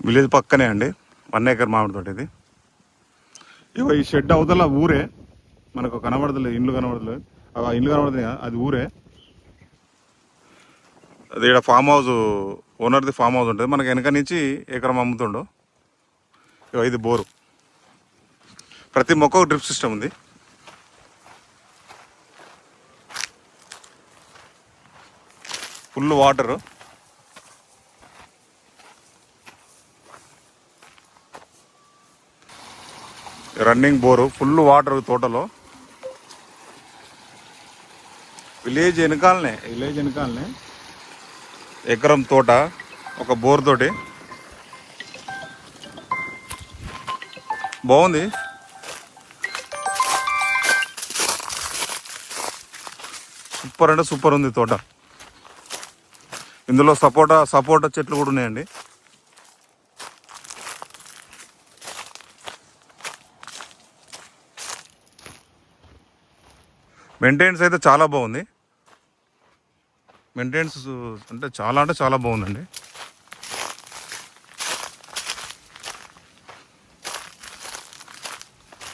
Village పక్కనే అండి, 1 acre మామిడి తోట ఇది. ఇగో ఈ షెడ్ అవతల ఊరే, మనకు కనబడతలేదు, ఇండ్లు కనబడతలేదు, ఆ ఇండ్లు కనబడుతుంది, అది ఊరే. అది ఇక్కడ ఫామ్ హౌస్, ఓనర్ది ఫామ్ హౌస్ ఉంటుంది. మనకి వెనక నుంచి ఎకరం అమ్ముతుండు. ఇగో ఇది బోరు, ప్రతి మొక్క డ్రిప్ సిస్టమ్ ఉంది. Full water, running bore, full water తోటలో. విలేజ్ వెనకాలనే ఎకరం తోట, ఒక బోర్ తోటి. బాగుంది. సూపర్ అంటే సూపర్ ఉంది తోట. ఇందులో సపోటా చెట్లు కూడా ఉన్నాయండి. మెయింటెనెన్స్ అయితే చాలా బాగుంది. మెయింటెనెన్స్ అంటే చాలా బాగుందండి.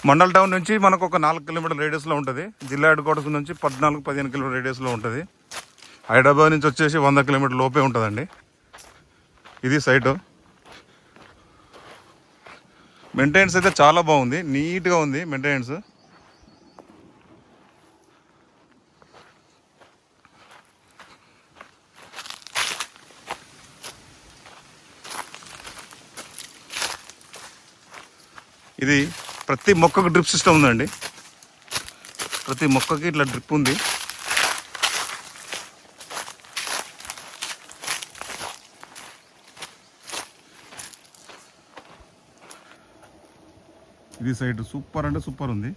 మండల్ టౌన్ నుంచి మనకు ఒక 4 కిలోమీటర్ల రేడియస్లో ఉంటుంది. జిల్లా హెడ్ క్వార్టర్స్ నుంచి 14-15 కిలోమీటర్ రేడియస్లో ఉంటుంది. హైదరాబాద్ నుంచి వచ్చేసి 100 కిలోమీటర్ లోపే ఉంటుందండి. ఇది సైటు. మెయింటెనెన్స్ అయితే చాలా బాగుంది, నీట్గా ఉంది మెయింటెనెన్స్. ఇది ప్రతి మొక్కకు డ్రిప్ సిస్టమ్ ఉందండి. ప్రతి మొక్కకి ఇట్లా డ్రిప్ ఉంది. ఇది సైడ్ సూపర్ అంటే సూపర్ ఉంది.